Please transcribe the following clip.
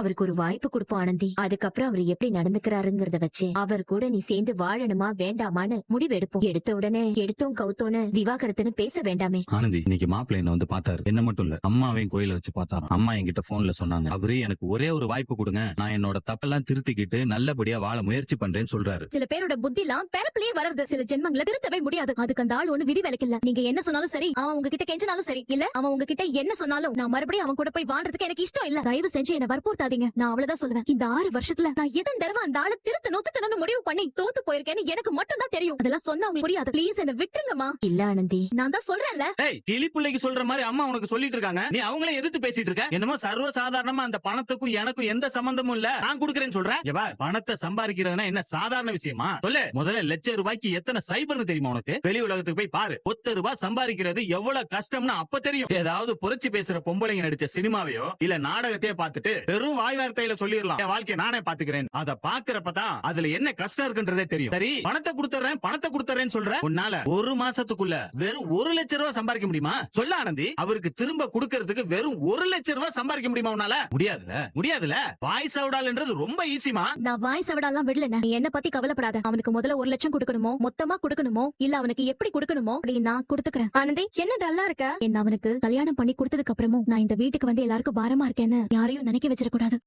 அவருக்கு ஒரு வாய்ப்பு கொடுப்போம் ஆனந்தி. அதுக்கப்புறம் அவர் எப்படி நடந்துக்கிறாருங்கிறத வச்சு அவர் கூட நீ சேர்ந்து வாழணுமா வேண்டாமான்னு முடிவு எடுப்போம். எடுத்த உடனே எடுத்தோம் கவுத்தோன்னு விவாகரத்துன்னு பேச வேண்டாமே. ஆனந்தி, இன்னைக்கு மாப்பிள்ளை என்ன வந்து பார்த்தாரு. என்ன மட்டும் இல்ல, அம்மாவையும் கோயில வச்சு பார்த்தாரு. அம்மா என்கிட்ட போன்ல சொன்னாங்க, அவரே எனக்கு ஒரே ஒரு வாய்ப்பு கொடுங்க, நான் என்னோட தப்பெல்லாம் திருத்திக்கிட்டு நல்லபடியா வாழ முயற்சி பண்றேன்னு சொல்றாரு. சில பேரோட புத்தி எல்லாம் பிறப்பிலேயே வர்றது. சில ஜென்மங்களை திருத்தவே முடியாது. அதுக்கு அந்த ஆள் ஒண்ணு விதி விலக்கில்ல. நீங்க என்ன சொன்னாலும் சரி, அவன் உங்ககிட்ட கெஞ்சினாலும் சரி, இல்ல அவன் உங்ககிட்ட என்ன சொன்னாலும் நான் மறுபடியும் அவன் கூட போய் வாழ்றதுக்கு எனக்கு இஷ்டம் இல்ல. தயவு செஞ்சு என்ன வற்புறுத்தாதீங்க. நான் அவ்வளவுதான் சொல்லுவேன். இந்த 6 வருஷத்துல நான் எத்தனை தடவை அந்த ஆளை திருத்தணும்னு முடிவு பண்ணி தோத்து போயிருக்கேன்னு எனக்கு மட்டும் தான் தெரியும். அதெல்லாம் சொன்னா உங்களுக்கு புரியாது. ப்ளீஸ் என்ன விட்டுருங்கம்மா. இல்ல ஆனந்தி, நான் தான் சொல்றேன்ல. ஏய், கிளி பிள்ளைக்கு சொல்ற மாதிரி அம்மா உனக்கு சொல்லிட்டு இருக்காங்க, நீ அவங்களே எதிர்த்து பேசிட்டு இருக்க. என்னமோ சர்வ சாதாரணமா அந்த பணத்துக்கும் எனக்கும் எந்த சம்பந்தமும் இல்ல, நான் கொடுக்கறேன்னு சொல்றேன். ஏவா, பணத்தை சம்பாதிக்கிறதுனா என்ன சாதாரண விஷயமா? சொல்லு, முதல்ல லட்சம் ரூபாய்க்கு எத்தனை சைபர்னு தெரியுமா உனக்கு? வெளி உலகத்துக்கு போய் பாரு. 10 ரூபாய் சம்பாதிக்கிறது எவ்வளவு கஷ்டம்னு அப்ப தெரியும். ஏதாவது புரட்சி பேசுற பொம்பளைங்க நடிச்ச சினிமாவையோ இல்ல நாடகத்தையே பார்த்துட்டு வெறும் வாய் வார்த்தையில சொல்லிடலாம், என் வாழ்க்கையை நானே பாத்துக்கிறேன். அத பாக்குறப்பதான் அதுல என்ன கஷ்டம் இருக்குன்றதே தெரியும். சரி, பணத்தை கொடுத்துறேன்னு சொல்ற, உன்னால ஒரு மாசத்துக்குள்ள வெறும் 1 லட்சம் ரூபாய் சம்பாதிக்க முடியுமா? சொல்ல ஆனந்தி, அவருக்கு திரும்ப கொடுக்கறதுக்கு வெறும் 1 லட்சம் ரூபாய் சம்பாதிக்க முடியுமா உன்னால? முடியாதுல. வாய் சவுடால்ன்றது ரொம்ப ஈஸிமா. நான் வாய் சவடாலாம் விடல. நீ என்ன பத்தி கவலைப்படாத. அவனுக்கு முதல்ல 1 லட்சம் கொடுக்கணுமோ, மொத்தமா கொடுக்கணுமோ, இல்ல அவனுக்கு எப்படி கொடுக்கணுமோ அப்படி நான் கொடுத்துக்கிறேன். ஆனந்தி என்ன டல்லா இருக்க? என்ன அவனுக்கு கல்யாணம் பண்ணி கொடுத்ததுக்கு அப்புறமும் நான் இந்த வீட்டுக்கு வந்து எல்லாருக்கும் பாரமா இருக்கேன்னு யாரையும் நினைக்க வச்சிடக்கூடாது.